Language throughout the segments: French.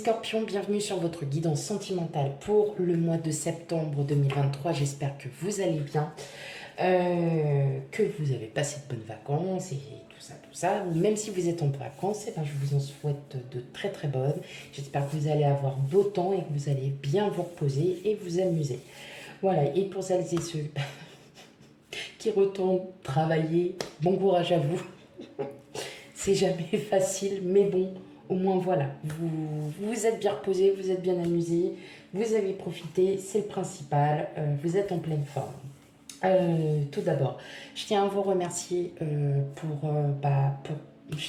Scorpions, bienvenue sur votre guidance sentimentale pour le mois de septembre 2023. J'espère que vous allez bien, que vous avez passé de bonnes vacances et tout ça, tout ça. Même si vous êtes en vacances, eh ben, je vous en souhaite de très très bonnes. J'espère que vous allez avoir beau temps et que vous allez bien vous reposer et vous amuser. Voilà, et pour celles et ceux qui retournent travailler, bon courage à vous. C'est jamais facile, mais bon, au moins voilà, vous vous êtes bien reposé, vous êtes bien amusé, vous avez profité, c'est le principal, vous êtes en pleine forme. Tout d'abord, je tiens à vous remercier je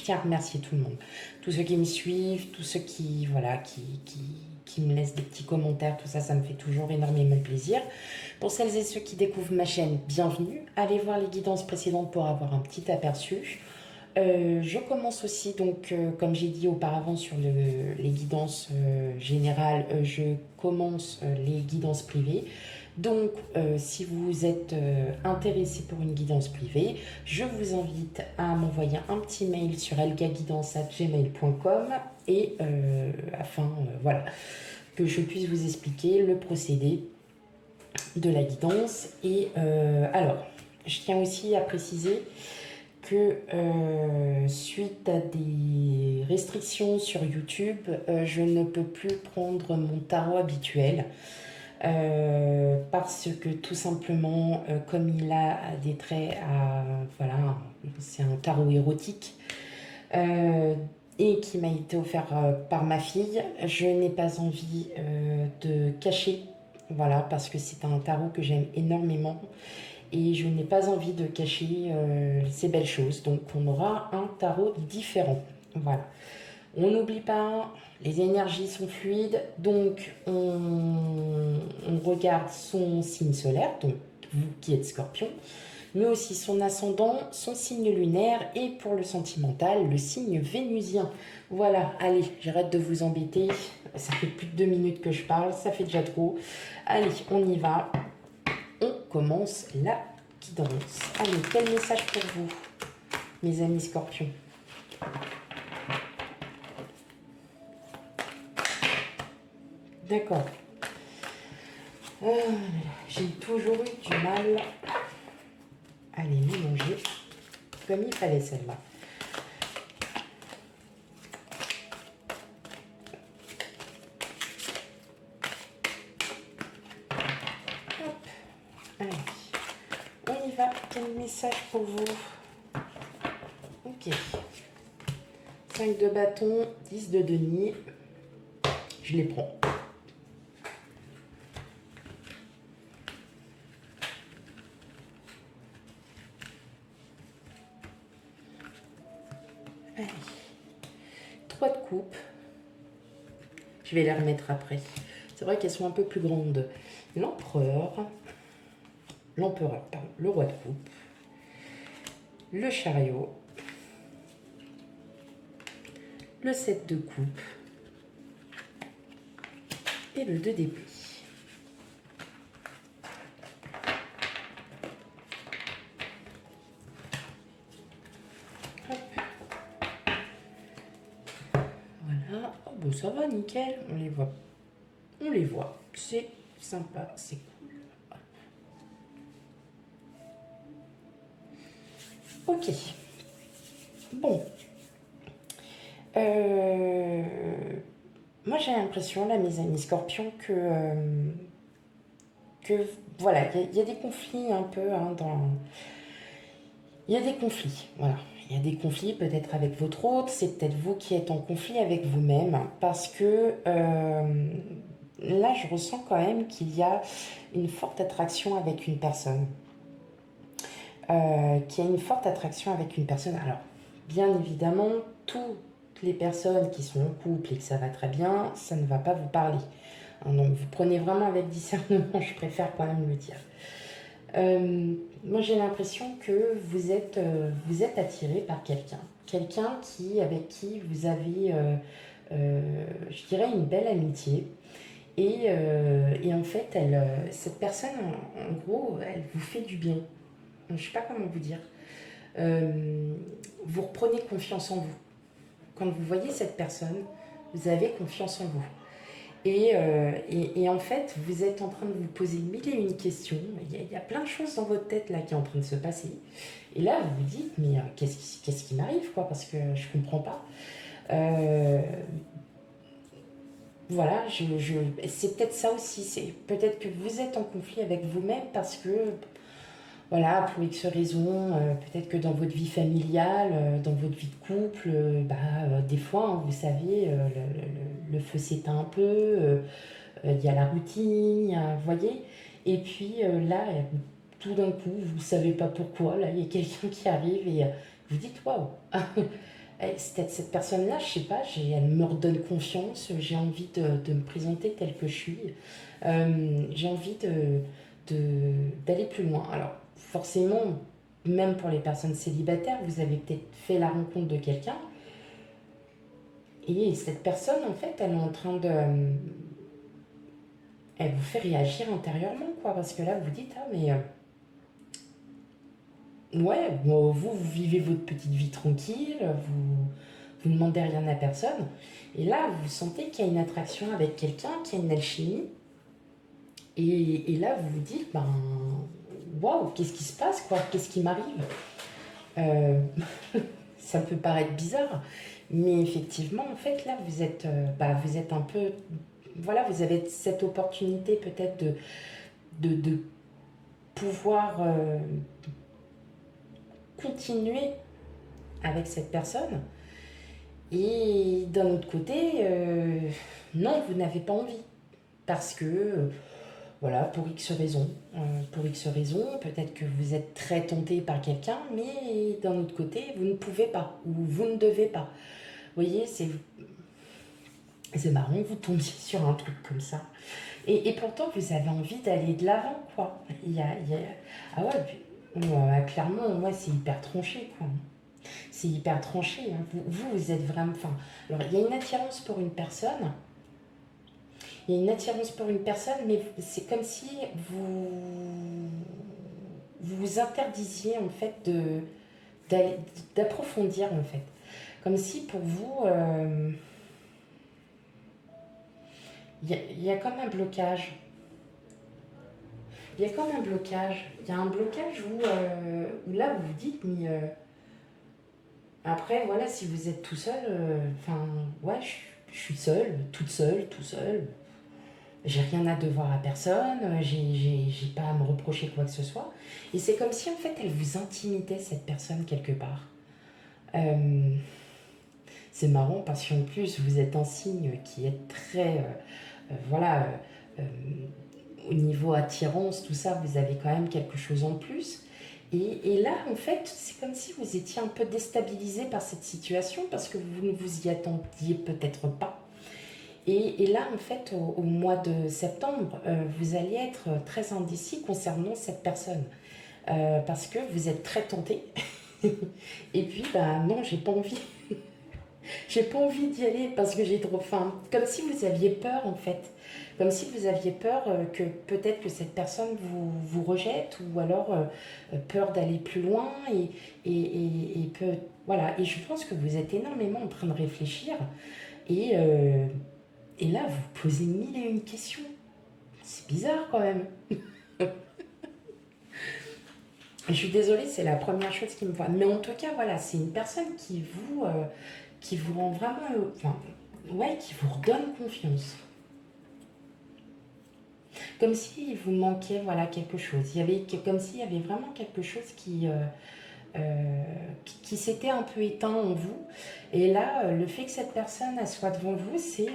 tiens à remercier tout le monde, tous ceux qui me suivent, tous ceux qui voilà qui me laissent des petits commentaires, tout ça, ça me fait toujours énormément plaisir. Pour celles et ceux qui découvrent ma chaîne, bienvenue. Allez voir les guidances précédentes pour avoir un petit aperçu. Je commence aussi, donc, comme j'ai dit auparavant sur les guidances générales, je commence les guidances privées. Donc, si vous êtes intéressé pour une guidance privée, je vous invite à m'envoyer un petit mail sur elgaguidance@gmail.com et afin, voilà, que je puisse vous expliquer le procédé de la guidance. Et alors, je tiens aussi à préciser que suite à des restrictions sur YouTube, je ne peux plus prendre mon tarot habituel parce que tout simplement, comme il a des traits à... Voilà, c'est un tarot érotique et qui m'a été offert par ma fille, je n'ai pas envie de cacher, voilà, parce que c'est un tarot que j'aime énormément et je n'ai pas envie de cacher ces belles choses. Donc on aura un tarot différent. Voilà. On n'oublie pas, les énergies sont fluides, donc on regarde son signe solaire, donc vous qui êtes Scorpion, mais aussi son ascendant, son signe lunaire et pour le sentimental, le signe vénusien. Voilà, allez, j'arrête de vous embêter, ça fait plus de 2 minutes que je parle, ça fait déjà trop. Allez, on y va. On commence la guidance. Allez, quel message pour vous, mes amis Scorpions? D'accord. J'ai toujours eu du mal à les mélanger comme il fallait celle-là. Hop. Allez. On y va. Quel message pour vous? Ok. 5 de bâton, 10 de denier. Je les prends. Allez. 3 de coupe. Je vais les remettre après. C'est vrai qu'elles sont un peu plus grandes. L'empereur, pardon, le roi de coupe, le chariot, le 7 de coupe et le 2 d'épée. Voilà, oh, bon, ça va, nickel, on les voit, c'est sympa, c'est cool. Ok, bon, moi j'ai l'impression, là, mes amis Scorpions, que voilà, il y a des conflits un peu hein, il y a des conflits, voilà. Il y a des conflits peut-être avec votre hôte, c'est peut-être vous qui êtes en conflit avec vous-même, parce que là, je ressens quand même qu'il y a une forte attraction avec une personne. Qu'il y a une forte attraction avec une personne. Alors, bien évidemment, toutes les personnes qui sont en couple et que ça va très bien, ça ne va pas vous parler. Hein, donc, vous prenez vraiment avec discernement, je préfère quand même le dire. Moi, j'ai l'impression que vous êtes attiré par quelqu'un avec qui vous avez, je dirais, une belle amitié. Et en fait, cette personne, en gros, elle vous fait du bien. Je ne sais pas comment vous dire. Vous reprenez confiance en vous. Quand vous voyez cette personne, vous avez confiance en vous. Et en fait, vous êtes en train de vous poser mille et une questions. Il y a plein de choses dans votre tête là qui est en train de se passer. Et là, vous vous dites, mais qu'est-ce qui m'arrive, quoi, parce que je comprends pas. Euh, voilà, c'est peut-être ça aussi. C'est peut-être que vous êtes en conflit avec vous-même parce que, voilà, pour X raisons, peut-être que dans votre vie familiale, dans votre vie de couple, des fois, hein, vous savez, le feu s'éteint un peu. Il y a la routine, vous voyez. Et puis là, tout d'un coup, vous ne savez pas pourquoi, là, il y a quelqu'un qui arrive et vous dites, waouh, cette personne-là, je sais pas, elle me redonne confiance, j'ai envie de me présenter telle que je suis, j'ai envie d'aller plus loin. Alors, forcément, même pour les personnes célibataires, vous avez peut-être fait la rencontre de quelqu'un et cette personne, en fait, elle est en train de elle vous fait réagir intérieurement, quoi. Parce que là, vous dites, ah, mais ouais, bon, vous vivez votre petite vie tranquille, vous ne demandez rien à personne. Et là, vous sentez qu'il y a une attraction avec quelqu'un, qu'il y a une alchimie. Et là, vous vous dites, ben, waouh, qu'est-ce qui se passe, quoi? Qu'est-ce qui m'arrive? Euh, Ça peut paraître bizarre, mais effectivement, en fait, là, vous êtes un peu. Voilà, vous avez cette opportunité peut-être de pouvoir continuer avec cette personne. Et d'un autre côté, non, vous n'avez pas envie. Parce que, voilà, pour X raisons. Pour X raisons, peut-être que vous êtes très tenté par quelqu'un, mais d'un autre côté, vous ne pouvez pas, ou vous ne devez pas. Vous voyez, c'est marrant, vous tombiez sur un truc comme ça. Et pourtant, vous avez envie d'aller de l'avant, quoi. Ah ouais, clairement, moi, c'est hyper tranché, quoi. C'est hyper tranché, hein. Vous êtes vraiment. Enfin, alors, il y a une attirance pour une personne. Il y a une attirance pour une personne, mais c'est comme si vous vous interdisiez en fait d'approfondir en fait. Comme si pour vous, il y a comme un blocage. Il y a comme un blocage. Il y a un blocage où là vous vous dites, mais après voilà, si vous êtes tout seul, enfin ouais, je suis seule, toute seule, tout seul. J'ai rien à devoir à personne, j'ai pas à me reprocher quoi que ce soit. Et c'est comme si en fait elle vous intimidait cette personne quelque part. Euh, c'est marrant parce qu'en plus vous êtes un signe qui est très, voilà, au niveau attirance, tout ça, vous avez quand même quelque chose en plus. Et là, en fait, c'est comme si vous étiez un peu déstabilisé par cette situation parce que vous ne vous y attendiez peut-être pas. Et là, en fait, au mois de septembre, vous allez être très indécis concernant cette personne. Parce que vous êtes très tenté. Et puis, bah non, j'ai pas envie. J'ai pas envie d'y aller parce que j'ai trop faim. Comme si vous aviez peur, en fait. Comme si vous aviez peur que peut-être que cette personne vous rejette ou alors peur d'aller plus loin et voilà. Et je pense que vous êtes énormément en train de réfléchir et, euh, et là, vous posez mille et une questions. C'est bizarre quand même. Je suis désolée, c'est la première chose qui me voit. Mais en tout cas, voilà, c'est une personne qui vous rend vraiment, enfin, ouais, qui vous redonne confiance. Comme s'il vous manquait, voilà, quelque chose. Comme s'il y avait vraiment quelque chose qui s'était un peu éteint en vous. Et là, le fait que cette personne elle soit devant vous, c'est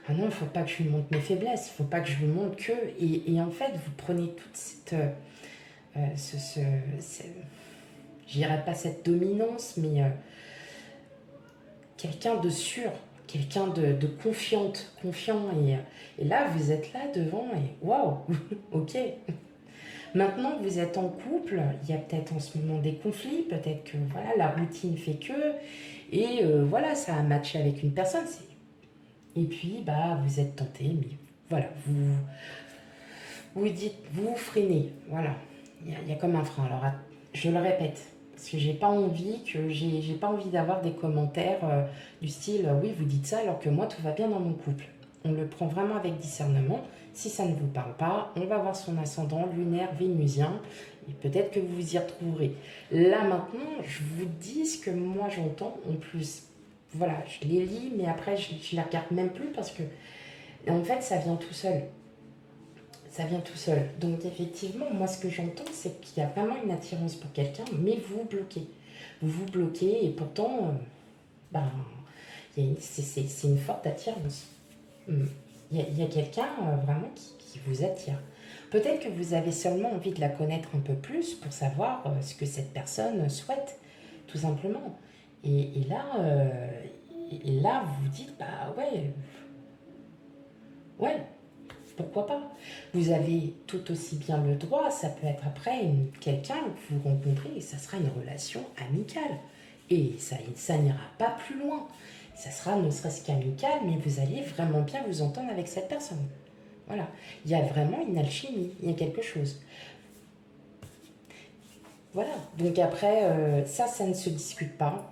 ah non, il ne faut pas que je lui montre mes faiblesses, il ne faut pas que je lui montre que. Et en fait, vous prenez toute cette. Je dirais pas cette dominance, mais quelqu'un de sûr, quelqu'un de confiant. Et là, vous êtes là devant et waouh, ok. Maintenant, vous êtes en couple, il y a peut-être en ce moment des conflits, peut-être que voilà, la routine fait que, et voilà, ça a matché avec une personne. Et puis, bah, vous êtes tenté, mais voilà, vous dites, vous freinez, voilà. Il y a comme un frein. Alors, je le répète, Parce que j'ai pas envie d'avoir des commentaires du style oui, vous dites ça alors que moi tout va bien dans mon couple. On le prend vraiment avec discernement. Si ça ne vous parle pas, on va voir son ascendant lunaire vénusien et peut-être que vous vous y retrouverez. Là maintenant, je vous dis ce que moi j'entends. En plus, voilà, je les lis, mais après je les regarde même plus parce que en fait ça vient tout seul. Ça vient tout seul. Donc effectivement, moi ce que j'entends, c'est qu'il y a vraiment une attirance pour quelqu'un, mais vous vous bloquez. Vous vous bloquez et pourtant, ben, c'est une forte attirance. Mm. Il y a quelqu'un vraiment qui vous attire. Peut-être que vous avez seulement envie de la connaître un peu plus pour savoir ce que cette personne souhaite, tout simplement. Et là, vous vous dites, bah ouais, pourquoi pas? Vous avez tout aussi bien le droit, ça peut être après quelqu'un que vous rencontrez et ça sera une relation amicale. Et ça n'ira pas plus loin. Ça sera ne serait-ce qu'amical, mais vous allez vraiment bien vous entendre avec cette personne. Voilà. Il y a vraiment une alchimie, il y a quelque chose. Voilà. Donc après, ça ne se discute pas.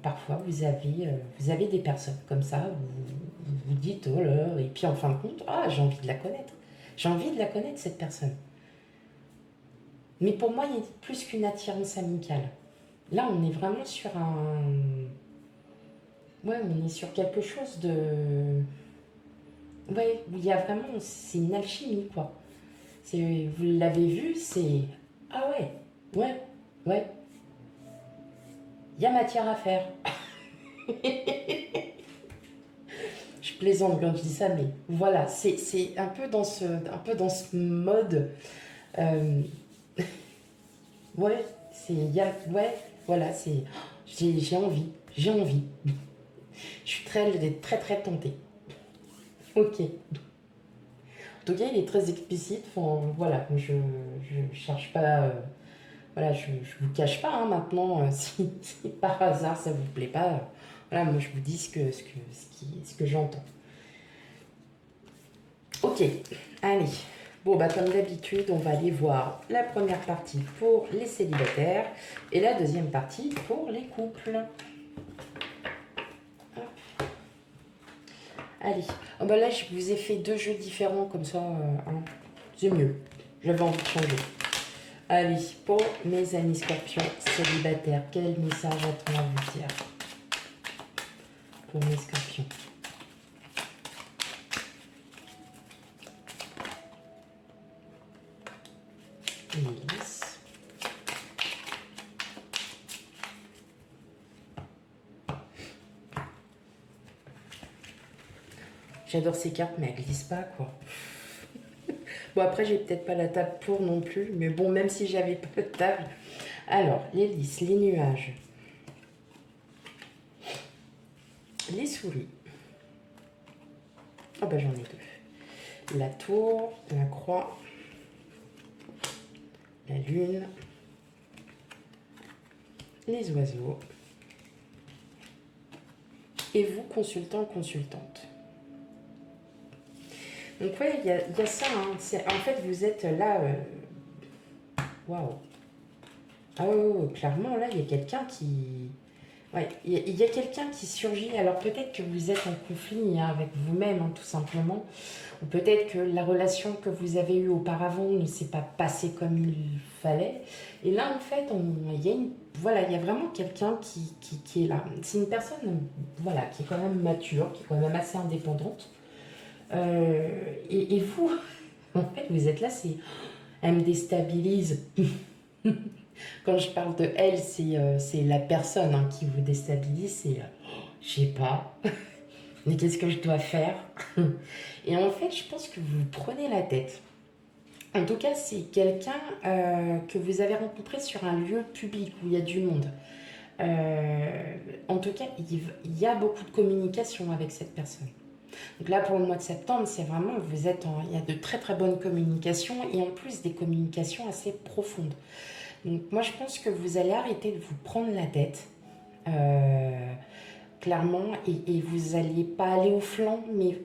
Parfois, vous avez des personnes comme ça, vous dites, oh là, et puis en fin de compte, ah, j'ai envie de la connaître. J'ai envie de la connaître, cette personne. Mais pour moi, il y a plus qu'une attirance amicale. Là, on est vraiment sur un... Ouais, on est sur quelque chose de... Ouais, où il y a vraiment... C'est une alchimie, quoi. Vous l'avez vu, c'est... Ah ouais, ouais, ouais. Il y a matière à faire. Je plaisante quand je dis ça, mais voilà, c'est un peu dans ce mode. euh, ouais, ouais, voilà, c'est, j'ai envie. Je suis très très tentée. Ok. En tout cas, il est très explicite. Enfin, voilà, je cherche pas. Voilà, je vous cache pas hein, maintenant. Si par hasard ça vous plaît pas, voilà, moi je vous dis ce que j'entends. Ok, allez. Bon, bah, comme d'habitude, on va aller voir la première partie pour les célibataires et la deuxième partie pour les couples. Hop. Allez. Oh, bah, là, je vous ai fait deux jeux différents comme ça. Hein. C'est mieux. J'avais envie de changer. Allez, pour mes amis scorpions célibataires, quel message a-t-on à vous dire pour mes scorpions? Lys. J'adore ces cartes, mais elles glissent pas, quoi. Bon, après, j'ai peut-être pas la table pour non plus, mais bon, même si j'avais pas de table. Alors, les lys, les nuages, les souris. Ah bah j'en ai deux. La tour, la croix, la lune, les oiseaux. Et vous, consultant, consultante. Donc ouais, il y a ça. Hein. En fait, vous êtes là... Waouh. Ah ouais, clairement, là, il y a quelqu'un qui... Ouais, il y a quelqu'un qui surgit. Alors peut-être que vous êtes en conflit hein, avec vous-même, hein, tout simplement. Ou peut-être que la relation que vous avez eue auparavant ne s'est pas passée comme il fallait. Et là, en fait, il y a vraiment quelqu'un qui est là. C'est une personne voilà, qui est quand même mature, qui est quand même assez indépendante. Et vous, en fait, vous êtes là, elle me déstabilise. Quand je parle de elle, c'est la personne hein, qui vous déstabilise. C'est, je sais pas, mais qu'est-ce que je dois faire? Et en fait, je pense que vous prenez la tête. En tout cas, c'est quelqu'un que vous avez rencontré sur un lieu public où il y a du monde. En tout cas, il y a beaucoup de communication avec cette personne. Donc là, pour le mois de septembre, c'est vraiment, il y a de très très bonnes communications et en plus des communications assez profondes. Donc moi, je pense que vous allez arrêter de vous prendre la tête, clairement, et vous n'allez pas aller au flanc, mais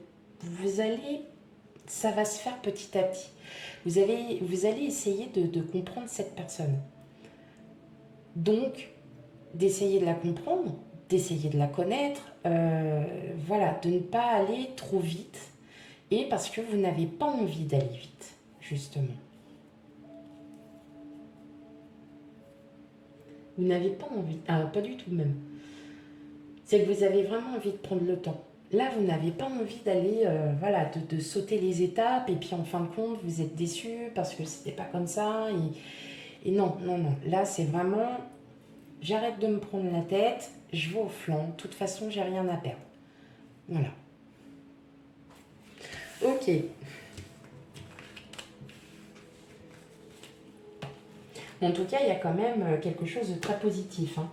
ça va se faire petit à petit. Vous allez essayer de comprendre cette personne. Donc, d'essayer de la comprendre, d'essayer de la connaître, voilà, de ne pas aller trop vite, et parce que vous n'avez pas envie d'aller vite, justement. Vous n'avez pas envie, pas du tout même. C'est que vous avez vraiment envie de prendre le temps. Là, vous n'avez pas envie d'aller, voilà, de sauter les étapes, et puis en fin de compte, vous êtes déçu parce que c'était pas comme ça, et non, non, non. Là, c'est vraiment, j'arrête de me prendre la tête, je vais au flanc, de toute façon, j'ai rien à perdre. Voilà. Ok. En tout cas, il y a quand même quelque chose de très positif, hein.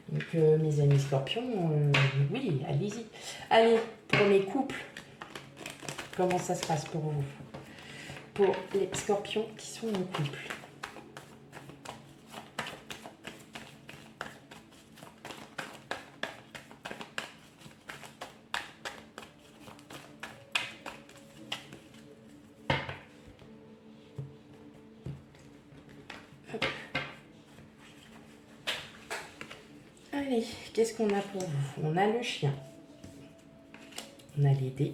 Donc, mes amis scorpions, oui, allez-y. Allez, pour les couples, comment ça se passe pour vous? Pour les scorpions qui sont en couple. Allez, qu'est-ce qu'on a pour vous? On a le chien. On a les dés.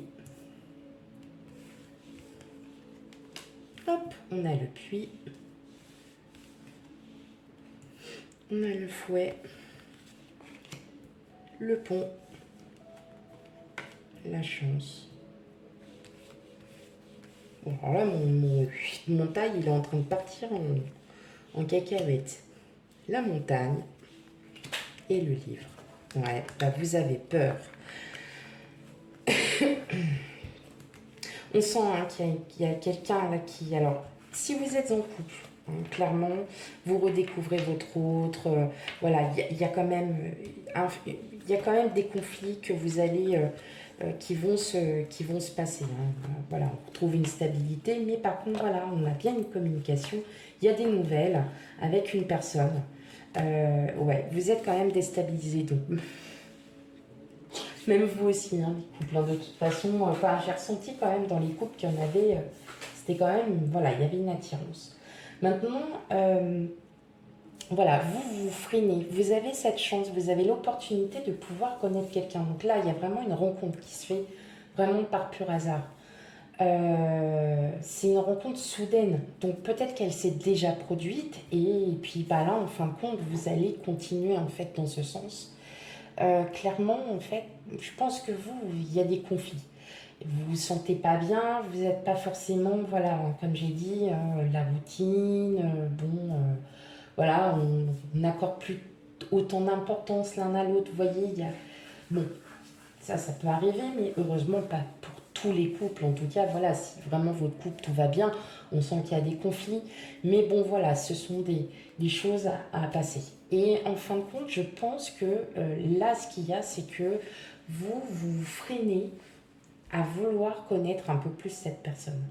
Hop, on a le puits. On a le fouet. Le pont. La chance. Bon, alors là, mon taille, il est en train de partir en cacahuète. La montagne et le livre. Ouais, bah vous avez peur. On sent hein, qu'il y a quelqu'un là qui... Alors, si vous êtes en couple, hein, clairement, vous redécouvrez votre autre. Voilà, il y a quand même... il y a quand même des conflits que vous allez... qui vont se passer. Hein. Voilà, on retrouve une stabilité, mais par contre, voilà, on a bien une communication. Il y a des nouvelles avec une personne. Ouais, vous êtes quand même déstabilisé, donc... Même vous aussi, hein, les couples. De toute façon, enfin, j'ai ressenti quand même dans les couples qu'il y en avait, c'était quand même, voilà, il y avait une attirance. Maintenant, voilà, vous freinez, vous avez cette chance, vous avez l'opportunité de pouvoir connaître quelqu'un. Donc là, il y a vraiment une rencontre qui se fait vraiment par pur hasard. C'est une rencontre soudaine, donc peut-être qu'elle s'est déjà produite, et puis bah là, en fin de compte, vous allez continuer en fait dans ce sens. Clairement, en fait, je pense que vous, il y a des conflits. Vous vous sentez pas bien, vous n'êtes pas forcément, voilà, comme j'ai dit, la routine, voilà, on n'accorde plus autant d'importance l'un à l'autre. Vous voyez, il y a... Bon, ça peut arriver, mais heureusement pas pour tous les couples. En tout cas, voilà, si vraiment votre couple, tout va bien, on sent qu'il y a des conflits. Mais bon, voilà, ce sont des choses à passer. Et en fin de compte, je pense que là, ce qu'il y a, c'est que vous freinez à vouloir connaître un peu plus cette personne.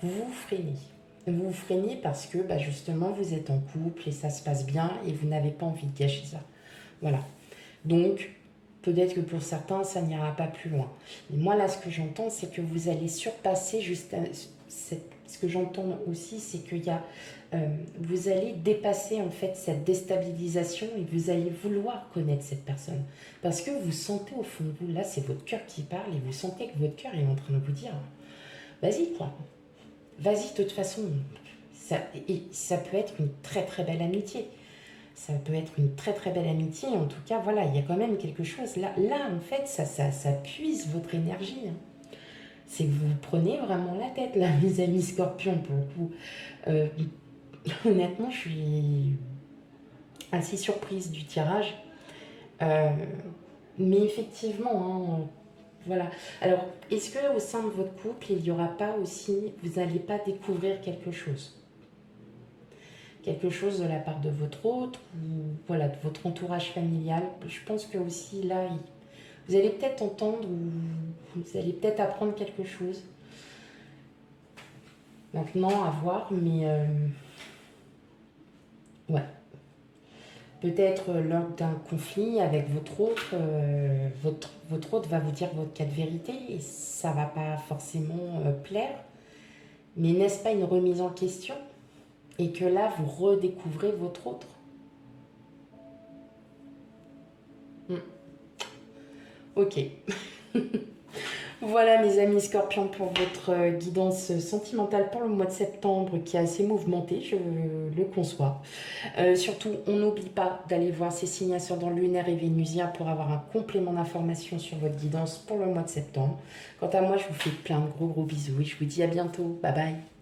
Vous vous freinez. Vous vous freinez parce que bah, justement, vous êtes en couple et ça se passe bien et vous n'avez pas envie de gâcher ça. Voilà. Donc, peut-être que pour certains, ça n'ira pas plus loin. Mais moi, là, ce que j'entends, c'est que vous allez surpasser juste... Ce que j'entends aussi, c'est qu'il y a... vous allez dépasser, en fait, cette déstabilisation et vous allez vouloir connaître cette personne. Parce que vous sentez au fond de vous, là, c'est votre cœur qui parle et vous sentez que votre cœur est en train de vous dire « Vas-y, quoi. Vas-y, de toute façon. » Et ça peut être une très, très belle amitié. Ça peut être une très très belle amitié. En tout cas, voilà, il y a quand même quelque chose. Là en fait, ça puise votre énergie. Hein. C'est que vous vous prenez vraiment la tête, là, mes amis scorpions, pour le coup. Honnêtement, je suis assez surprise du tirage. Mais effectivement, hein, voilà. Alors, est-ce qu'au sein de votre couple, il n'y aura pas aussi, vous n'allez pas découvrir quelque chose de la part de votre autre, ou voilà, de votre entourage familial. Je pense que aussi là, vous allez peut-être entendre, ou vous allez peut-être apprendre quelque chose. Maintenant, à voir, mais ouais. Peut-être lors d'un conflit avec votre autre, votre autre va vous dire votre cas de vérité et ça ne va pas forcément plaire. Mais n'est-ce pas une remise en question? Et que là, vous redécouvrez votre autre. Mm. Ok. Voilà mes amis scorpions pour votre guidance sentimentale pour le mois de septembre qui est assez mouvementé, je le conçois. Surtout, on n'oublie pas d'aller voir ces signes ascendants lunaire et vénusien pour avoir un complément d'information sur votre guidance pour le mois de septembre. Quant à moi, je vous fais plein de gros bisous et je vous dis à bientôt. Bye bye.